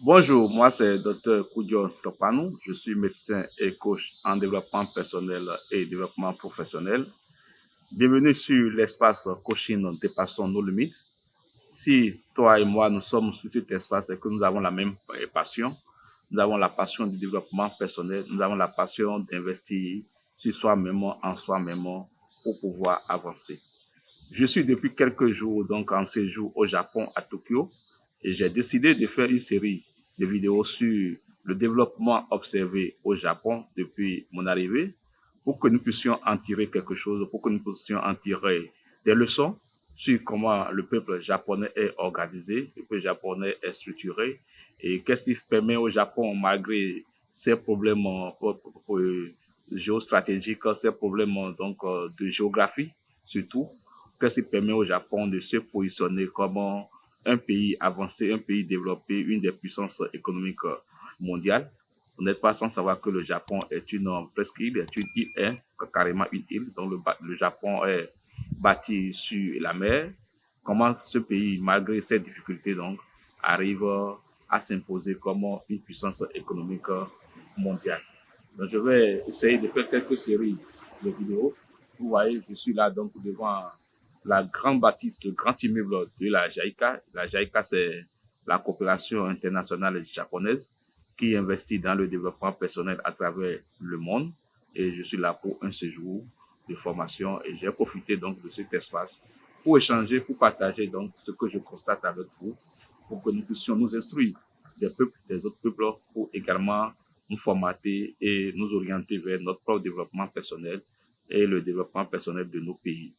Bonjour, moi c'est Dr Koudio Topano. Je suis médecin et coach en développement personnel et développement professionnel. Bienvenue sur l'espace coaching Dépassons nos limites. Si toi et moi nous sommes sur cet espace et que nous avons la même passion, nous avons la passion du développement personnel, nous avons la passion d'investir sur soi-même, en soi-même, pour pouvoir avancer. Je suis depuis quelques jours donc en séjour au Japon, à Tokyo, et j'ai décidé de faire une série de vidéos sur le développement observé au Japon depuis mon arrivée, pour que nous puissions en tirer quelque chose, pour que nous puissions en tirer des leçons sur comment le peuple japonais est organisé, le peuple japonais est structuré, et qu'est-ce qui permet au Japon, malgré ses problèmes géostratégiques, ses problèmes donc de géographie surtout, qu'est-ce qui permet au Japon de se positionner comme un pays avancé, un pays développé, une des puissances économiques mondiales. Vous n'êtes pas sans savoir que le Japon est une presqu'île, est une île, est carrément une île. Donc le Japon est bâti sur la mer. Comment ce pays, malgré ses difficultés, donc, arrive à s'imposer comme une puissance économique mondiale. Donc, je vais essayer de faire quelques séries de vidéos. Vous voyez, je suis là donc devant la grande bâtisse, le grand immeuble de la JICA. La JICA, c'est la coopération internationale japonaise qui investit dans le développement personnel à travers le monde. Et je suis là pour un séjour de formation et j'ai profité donc de cet espace pour échanger, pour partager donc ce que je constate avec vous, pour que nous puissions nous instruire des peuples, des autres peuples, pour également nous formater et nous orienter vers notre propre développement personnel et le développement personnel de nos pays.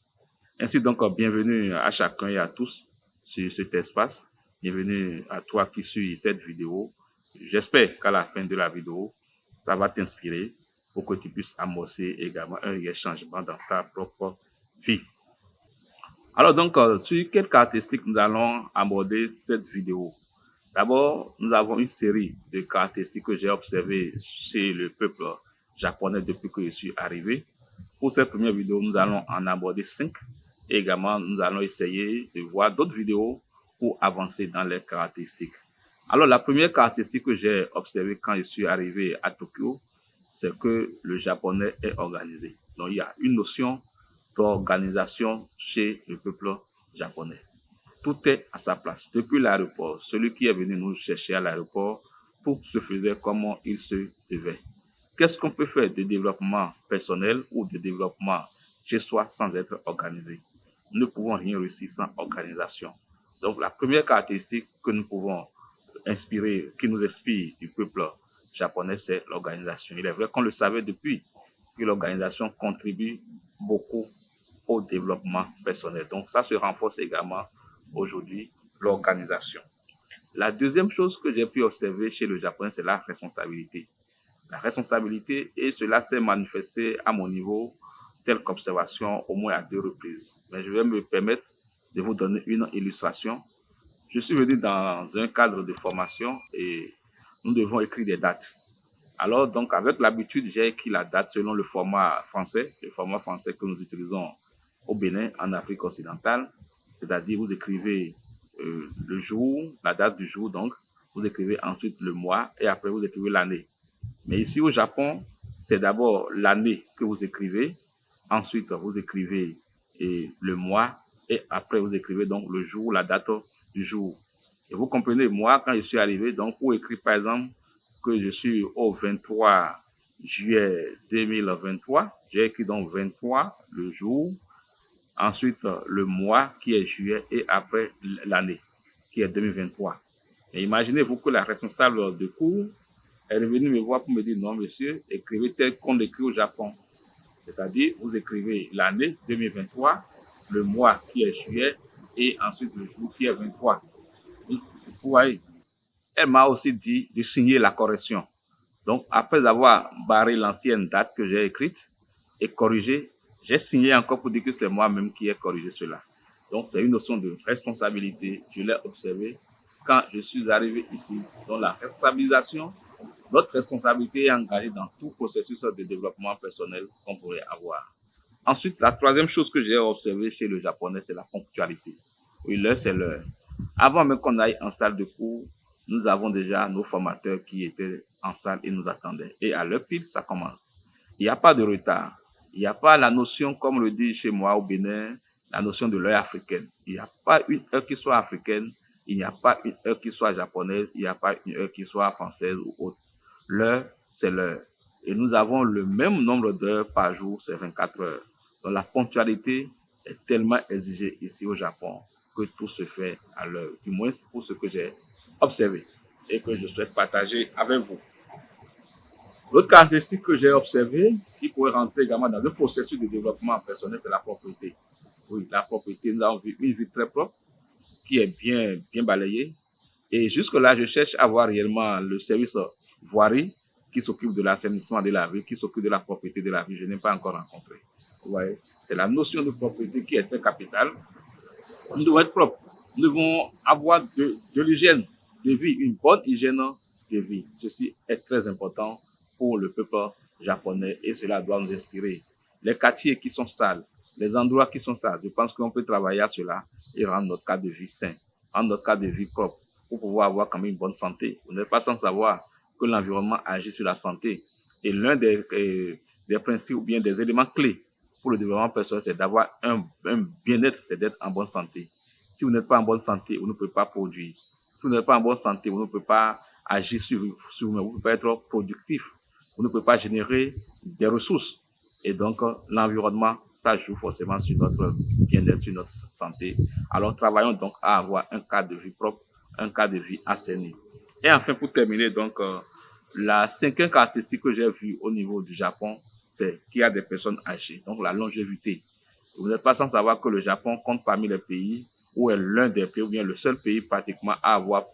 Ainsi donc, bienvenue à chacun et à tous sur cet espace. Bienvenue à toi qui suis cette vidéo. J'espère qu'à la fin de la vidéo, ça va t'inspirer pour que tu puisses amorcer également un changement dans ta propre vie. Alors donc, sur quelles caractéristiques nous allons aborder cette vidéo? D'abord, nous avons une série de caractéristiques que j'ai observées chez le peuple japonais depuis que je suis arrivé. Pour cette première vidéo, nous allons en aborder 5. Et également, nous allons essayer de voir d'autres vidéos pour avancer dans les caractéristiques. Alors, la première caractéristique que j'ai observée quand je suis arrivé à Tokyo, c'est que le japonais est organisé. Donc, il y a une notion d'organisation chez le peuple japonais. Tout est à sa place. Depuis l'aéroport, celui qui est venu nous chercher à l'aéroport, tout se faisait comme il se devait. Qu'est-ce qu'on peut faire de développement personnel ou de développement chez soi sans être organisé? Nous ne pouvons rien réussir sans organisation. Donc, la première caractéristique que nous pouvons inspirer, qui nous inspire du peuple japonais, c'est l'organisation. Il est vrai qu'on le savait depuis que l'organisation contribue beaucoup au développement personnel. Donc, ça se renforce également aujourd'hui, l'organisation. La deuxième chose que j'ai pu observer chez le Japonais, c'est la responsabilité. La responsabilité, et cela s'est manifesté à mon niveau, telle qu'observation au moins à 2 reprises. Mais je vais me permettre de vous donner une illustration. Je suis venu dans un cadre de formation et nous devons écrire des dates. Alors, donc, avec l'habitude, j'ai écrit la date selon le format français que nous utilisons au Bénin, en Afrique occidentale. C'est-à-dire, vous écrivez le jour, la date du jour, donc, vous écrivez ensuite le mois et après, vous écrivez l'année. Mais ici au Japon, c'est d'abord l'année que vous écrivez, ensuite vous écrivez le mois et après vous écrivez donc le jour, la date du jour. Et vous comprenez, moi quand je suis arrivé, donc pour écrire par exemple que je suis au 23 juillet 2023, j'ai écrit donc 23 le jour, ensuite le mois qui est juillet et après l'année qui est 2023. Et imaginez-vous que la responsable de cours elle est venue me voir pour me dire non, monsieur, écrivez tel qu'on écrit au Japon. C'est-à-dire, vous écrivez l'année 2023, le mois qui est juillet et ensuite le jour qui est 23. Vous voyez, elle m'a aussi dit de signer la correction. Donc, après avoir barré l'ancienne date que j'ai écrite et corrigée, j'ai signé encore pour dire que c'est moi-même qui ai corrigé cela. Donc, c'est une notion de responsabilité. Je l'ai observé quand je suis arrivé ici. Donc, la responsabilisation, notre responsabilité est engagée dans tout processus de développement personnel qu'on pourrait avoir. Ensuite, la troisième chose que j'ai observée chez le japonais, c'est la ponctualité. Oui, l'heure, c'est l'heure. Avant même qu'on aille en salle de cours, nous avons déjà nos formateurs qui étaient en salle et nous attendaient. Et à l'heure pile, ça commence. Il n'y a pas de retard. Il n'y a pas la notion, comme le dit chez moi au Bénin, la notion de l'heure africaine. Il n'y a pas une heure qui soit africaine, il n'y a pas une heure qui soit japonaise, il n'y a pas une heure qui soit française ou autre. L'heure, c'est l'heure. Et nous avons le même nombre d'heures par jour, c'est 24 heures. Donc la ponctualité est tellement exigée ici au Japon que tout se fait à l'heure. Du moins, pour ce que j'ai observé et que je souhaite partager avec vous. L'autre caractéristique que j'ai observée, qui pourrait rentrer également dans le processus de développement personnel, c'est la propreté. Oui, la propreté, nous avons vu une vie très propre, qui est bien balayée. Et jusque-là, je cherche à voir réellement le service voirie qui s'occupe de l'assainissement de la ville, qui s'occupe de la propreté de la ville. Je n'ai pas encore rencontré. Vous voyez, c'est la notion de propreté qui est très capitale. Nous devons être propres. Nous devons avoir de l'hygiène de vie, une bonne hygiène de vie. Ceci est très important pour le peuple japonais et cela doit nous inspirer. Les quartiers qui sont sales, les endroits qui sont sales, je pense qu'on peut travailler à cela et rendre notre cadre de vie sain, rendre notre cadre de vie propre pour pouvoir avoir quand même une bonne santé. Vous n'êtes pas sans savoir que l'environnement agit sur la santé. Et l'un des principes ou bien des éléments clés pour le développement personnel, c'est d'avoir un bien-être, c'est d'être en bonne santé. Si vous n'êtes pas en bonne santé, vous ne pouvez pas produire. Si vous n'êtes pas en bonne santé, vous ne pouvez pas agir sur vous-même, vous ne pouvez pas être productif. Vous ne pouvez pas générer des ressources. Et donc, l'environnement, ça joue forcément sur notre bien-être, sur notre santé. Alors, travaillons donc à avoir un cadre de vie propre, un cadre de vie assaini. Et enfin, pour terminer, donc, la cinquième caractéristique que j'ai vue au niveau du Japon, c'est qu'il y a des personnes âgées, donc la longévité. Vous n'êtes pas sans savoir que le Japon compte parmi les pays où est l'un des pays, ou bien le seul pays pratiquement à avoir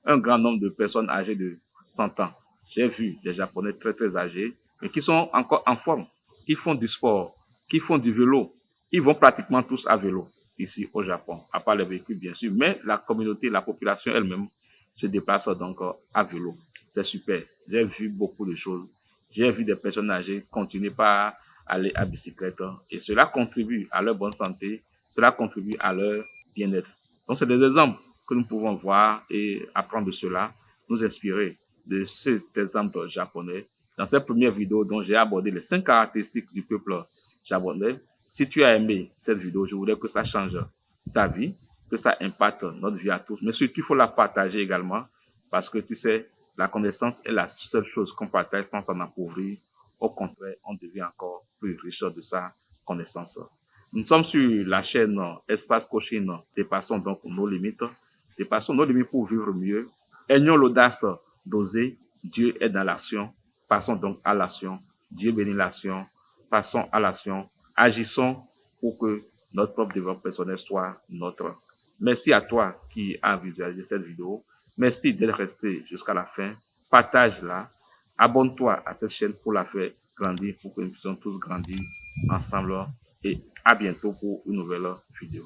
un grand nombre de personnes âgées de 100 ans. J'ai vu des Japonais très très âgés, mais qui sont encore en forme, qui font du sport, qui font du vélo. Ils vont pratiquement tous à vélo ici au Japon, à part les véhicules bien sûr, mais la communauté, la population elle-même se déplace donc à vélo. C'est super. J'ai vu beaucoup de choses. J'ai vu des personnes âgées continuer par aller à bicyclette et cela contribue à leur bonne santé, cela contribue à leur bien-être. Donc, c'est des exemples que nous pouvons voir et apprendre de cela, nous inspirer de cet exemple japonais. Dans cette première vidéo dont j'ai abordé les 5 caractéristiques du peuple japonais, si tu as aimé cette vidéo, je voudrais que ça change ta vie, que ça impacte notre vie à tous. Mais surtout, il faut la partager également parce que tu sais, la connaissance est la seule chose qu'on partage sans s'en appauvrir. Au contraire, on devient encore plus riche de sa connaissance. Nous sommes sur la chaîne Espace Coaching. Dépassons donc nos limites. Dépassons nos limites pour vivre mieux. Ayons l'audace d'oser. Dieu est dans l'action. Passons donc à l'action. Dieu bénit l'action. Passons à l'action. Agissons pour que notre propre développement personnel soit notre. Merci à toi qui as visualisé cette vidéo. Merci d'être resté jusqu'à la fin. Partage-la. Abonne-toi à cette chaîne pour la faire grandir, pour que nous puissions tous grandir ensemble. Et à bientôt pour une nouvelle vidéo.